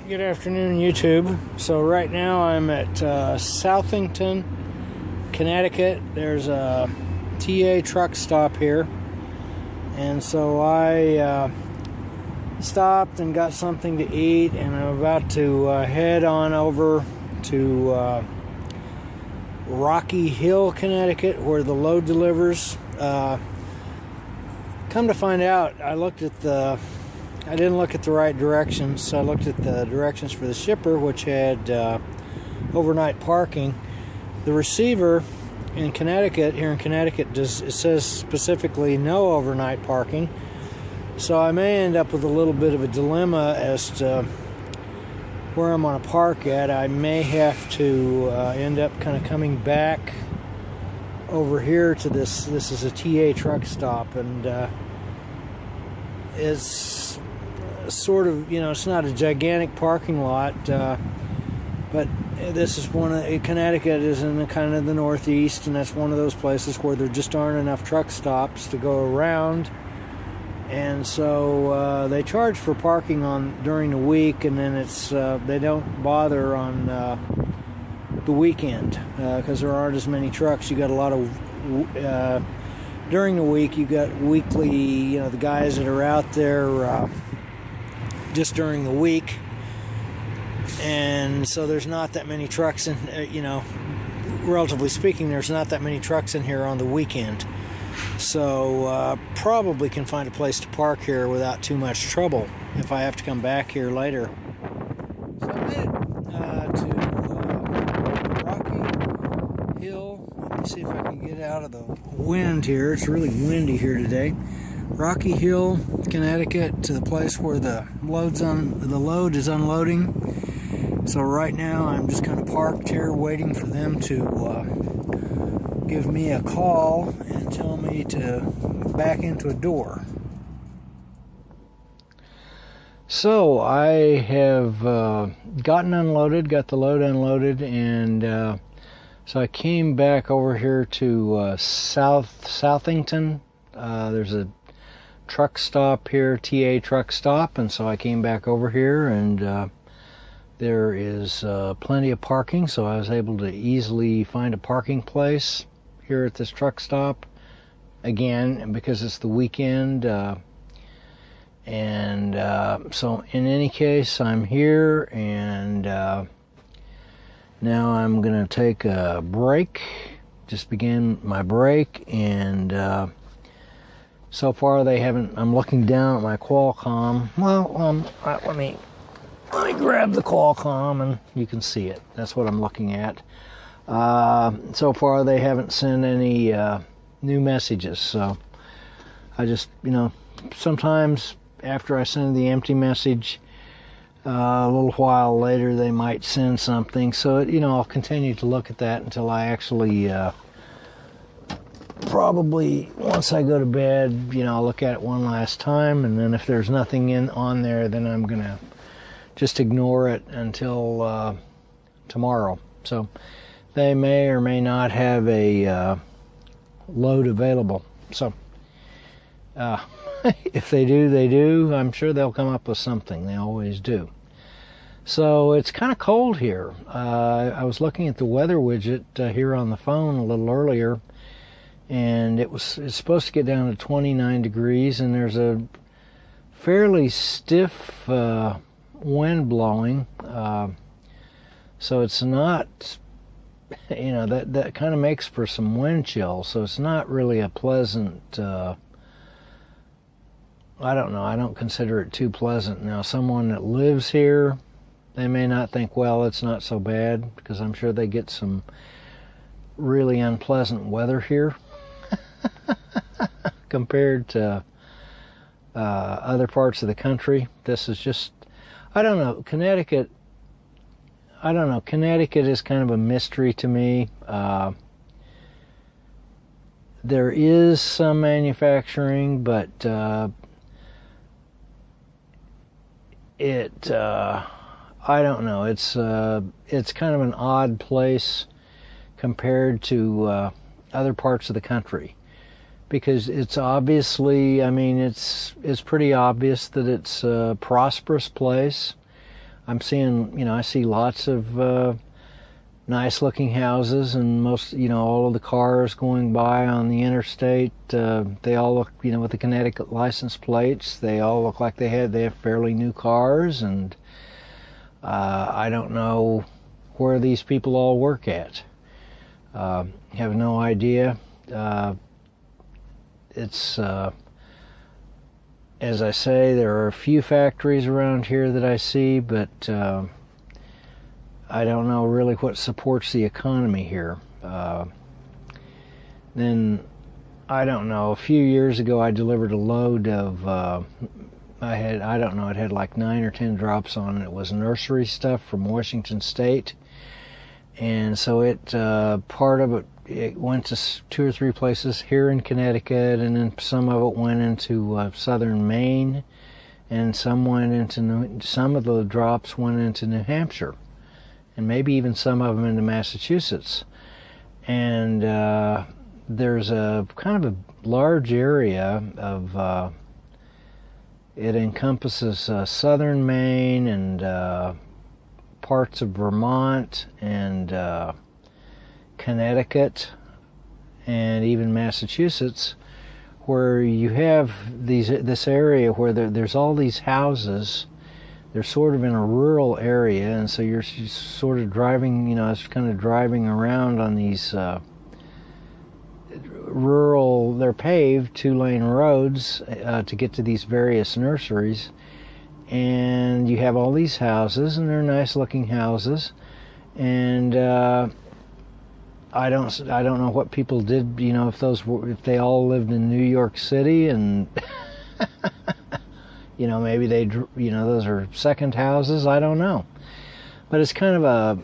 Good afternoon, YouTube. So right now I'm at Southington, Connecticut. There's a TA truck stop here, and so I stopped and got something to eat, and I'm about to head on over to Rocky Hill, Connecticut, where the load delivers. Come to find out, I didn't look at the right directions, so I looked at the directions for the shipper, which had overnight parking. The receiver in Connecticut, here in Connecticut, it says specifically no overnight parking. So I may end up with a little bit of a dilemma as to where I'm going to park at. I may have to end up kind of coming back over here to this. This is a TA truck stop, and it's sort of, it's not a gigantic parking lot, but this is Connecticut is in kind of the northeast, and that's one of those places where there just aren't enough truck stops to go around, and so they charge for parking during the week, and then they don't bother on the weekend because there aren't as many trucks. You got a lot of during the week. You got weekly, the guys that are out there just during the week, and so there's not that many trucks in, relatively speaking, there's not that many trucks in here on the weekend, so probably can find a place to park here without too much trouble if I have to come back here later. So I made it to Rocky Hill. Let me see if I can get out of the wind here. It's really windy here today. Rocky Hill, Connecticut, to the place where the load is unloading. So right now I'm just kind of parked here waiting for them to give me a call and tell me to back into a door. So I have gotten unloaded, got the load unloaded, and so I came back over here to Southington. There's a truck stop here, TA truck stop, and so I came back over here, and there is plenty of parking, so I was able to easily find a parking place here at this truck stop, again, because it's the weekend, and so in any case, I'm here, and now I'm going to take a break, just begin my break, and so far they haven't. I'm looking down at my Qualcomm. Well, let me grab the Qualcomm and you can see it. That's what I'm looking at. So far they haven't sent any new messages. So I just, sometimes after I send the empty message, a little while later they might send something. So I'll continue to look at that until I actually. Probably once I go to bed, I'll look at it one last time, and then if there's nothing on there, then I'm gonna just ignore it until tomorrow. So they may or may not have a load available. So if they do, they do. I'm sure they'll come up with something. They always do. So it's kind of cold here. I was looking at the weather widget here on the phone a little earlier, and it's supposed to get down to 29 degrees, and there's a fairly stiff wind blowing, so it's not, that kind of makes for some wind chill, so it's not really a pleasant, I don't know, I don't consider it too pleasant. Now, someone that lives here, they may not think, well, it's not so bad, because I'm sure they get some really unpleasant weather here. Compared to other parts of the country. This is just, I don't know, Connecticut is kind of a mystery to me. There is some manufacturing, but I don't know, it's kind of an odd place compared to other parts of the country. Because it's obviously, it's pretty obvious that it's a prosperous place. I'm seeing, I see lots of nice looking houses, and most, all of the cars going by on the interstate, they all look, with the Connecticut license plates, they all look like they have fairly new cars, and I don't know where these people all work at. Have no idea. It's as I say, there are a few factories around here that I see, but I don't know really what supports the economy here. Then, I don't know, a few years ago I delivered a load of, it had like 9 or 10 drops on it. It was nursery stuff from Washington State. And so part of it went to 2 or 3 places here in Connecticut, and then some of it went into southern Maine, and some of the drops went into New Hampshire, and maybe even some of them into Massachusetts. And there's a kind of a large area of, it encompasses southern Maine and parts of Vermont and Connecticut and even Massachusetts, where you have this area where there's all these houses. They're sort of in a rural area, and so you're sort of driving, it's kind of driving around on these rural, they're paved 2-lane roads to get to these various nurseries. And you have all these houses, and they're nice looking houses, and I don't know what people did, if they all lived in New York City, and maybe those are second houses. I don't know, but it's kind of a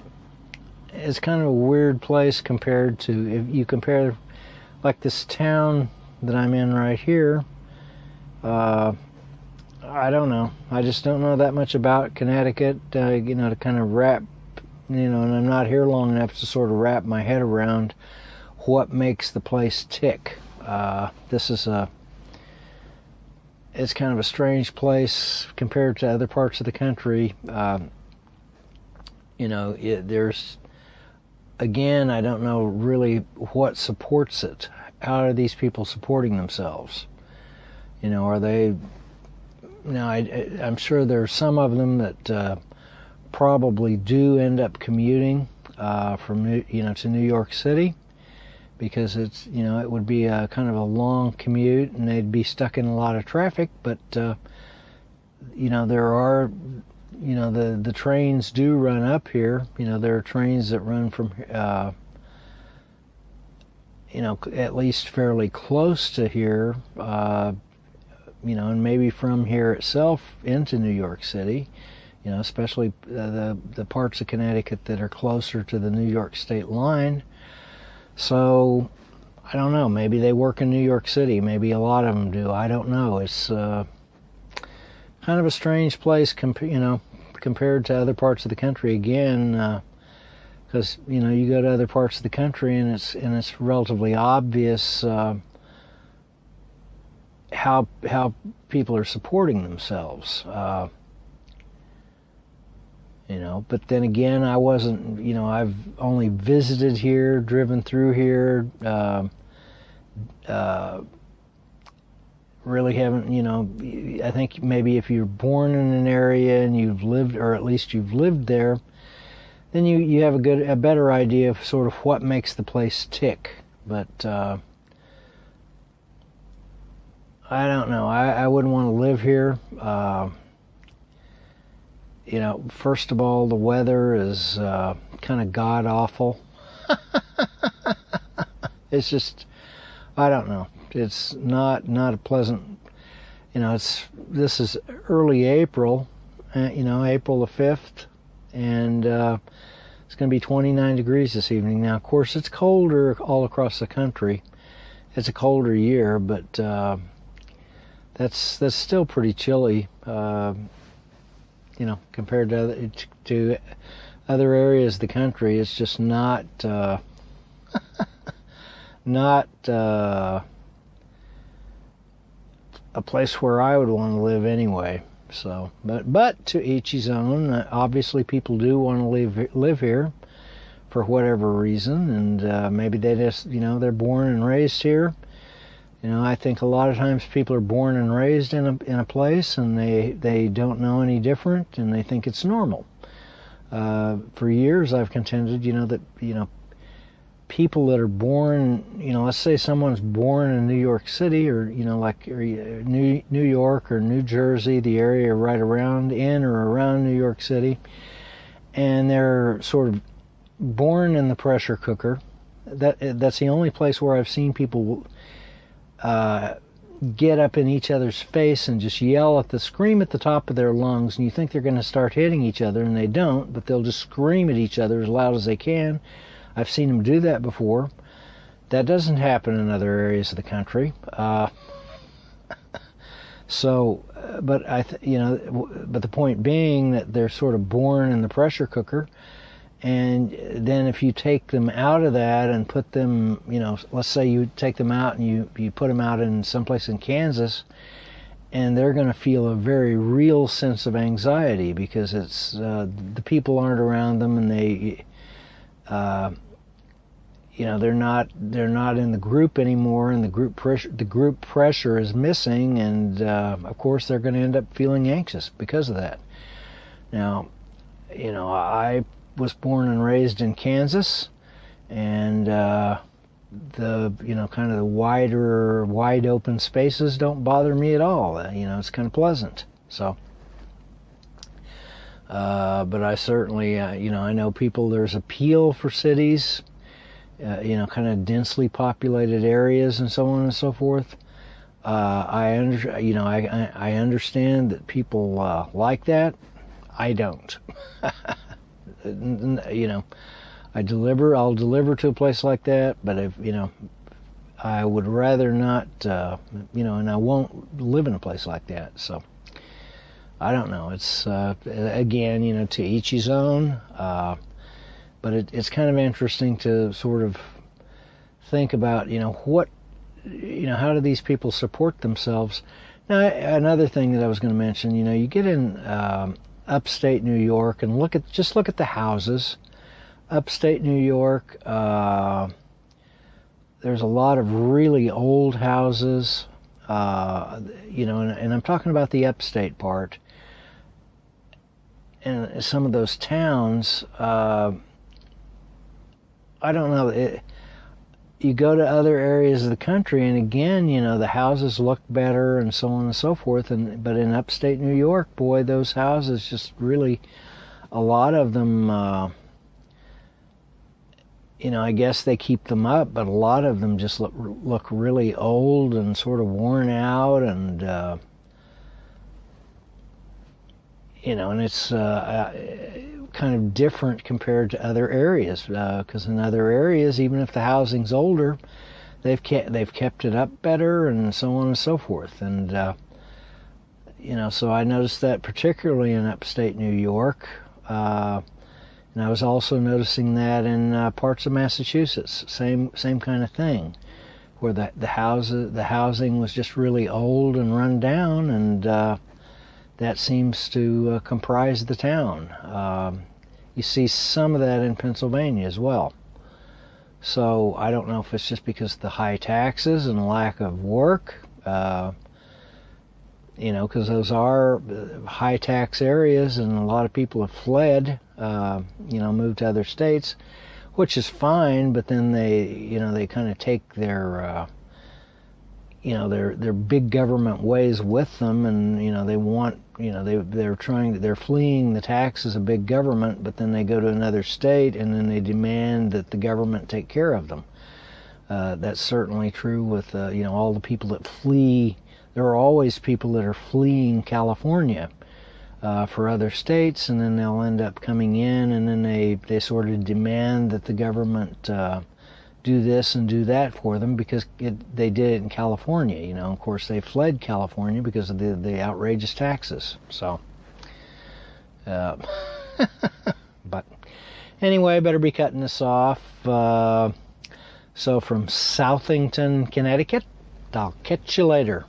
weird place compared to, if you compare like this town that I'm in right here. I don't know. I just don't know that much about Connecticut, to kind of wrap, and I'm not here long enough to sort of wrap my head around what makes the place tick. It's kind of a strange place compared to other parts of the country. There's, again, I don't know really what supports it. How are these people supporting themselves? Are they... Now, I'm sure there's some of them that probably do end up commuting from to New York City, because it's it would be a kind of a long commute, and they'd be stuck in a lot of traffic. But there are the trains do run up here. There are trains that run from at least fairly close to here. And maybe from here itself into New York City, especially the parts of Connecticut that are closer to the New York state line. So, I don't know, maybe they work in New York City, maybe a lot of them do, I don't know. It's kind of a strange place, compared to other parts of the country, again, because, you go to other parts of the country and it's relatively obvious how people are supporting themselves, but then again, I wasn't, I've only visited here, driven through here, really haven't, I think maybe if you're born in an area and you've lived, or at least you've lived there, then you have a better idea of sort of what makes the place tick. But I don't know. I wouldn't want to live here. First of all, the weather is kind of god awful. It's just, I don't know. It's not a pleasant. This is early April. April the 5th, and it's going to be 29 degrees this evening. Now, of course, it's colder all across the country. It's a colder year, but that's still pretty chilly, compared to other areas of the country. It's just not a place where I would want to live anyway. So, but to each his own. Obviously, people do want to live here for whatever reason, and maybe they just, they're born and raised here. I think a lot of times people are born and raised in a place, and they don't know any different, and they think it's normal. For years, I've contended, that people that are born, let's say someone's born in New York City, or New York or New Jersey, the area right around in or around New York City, and they're sort of born in the pressure cooker. That's the only place where I've seen people get up in each other's face and just scream at the top of their lungs, and you think they're going to start hitting each other, and they don't, but they'll just scream at each other as loud as they can. I've seen them do that before. That doesn't happen in other areas of the country. But the point being that they're sort of born in the pressure cooker, and then if you take them out of that and put them, let's say you take them out and you put them out in someplace in Kansas, and they're going to feel a very real sense of anxiety because it's the people aren't around them, and they they're not in the group anymore, and the group pressure is missing, and of course they're going to end up feeling anxious because of that. Now, I was born and raised in Kansas, and the kind of the wide open spaces don't bother me at all. It's kind of pleasant. So, but I certainly I know people. There's appeal for cities. Kind of densely populated areas and so on and so forth. I understand that people like that. I don't. I'll deliver to a place like that, but if I would rather not, and I won't live in a place like that. So I don't know. It's again, to each his own. But it's kind of interesting to sort of think about, how do these people support themselves? Now, another thing that I was going to mention, you get in upstate New York and look at the houses. Upstate New York, there's a lot of really old houses, and I'm talking about the upstate part. And some of those towns, I don't know. You go to other areas of the country, and again, the houses look better, and so on and so forth. But in upstate New York, boy, those houses just really, a lot of them, I guess they keep them up, but a lot of them just look really old and sort of worn out, and and it's kind of different compared to other areas, because in other areas, even if the housing's older, they've kept it up better, and so on and so forth. And so I noticed that particularly in upstate New York, and I was also noticing that in parts of Massachusetts, same kind of thing, where the housing was just really old and run down, and that seems to comprise the town. You see some of that in Pennsylvania as well. So I don't know if it's just because of the high taxes and lack of work, because those are high tax areas, and a lot of people have fled, moved to other states, which is fine, but then they kind of take their their big government ways with them, and they want, they're fleeing the taxes of big government, but then they go to another state and then they demand that the government take care of them. That's certainly true with all the people that flee. There are always people that are fleeing California for other states, and then they'll end up coming in, and then they sort of demand that the government do this and do that for them because they did it in California. Of course, they fled California because of the outrageous taxes. So, but anyway, I better be cutting this off. So from Southington, Connecticut, I'll catch you later.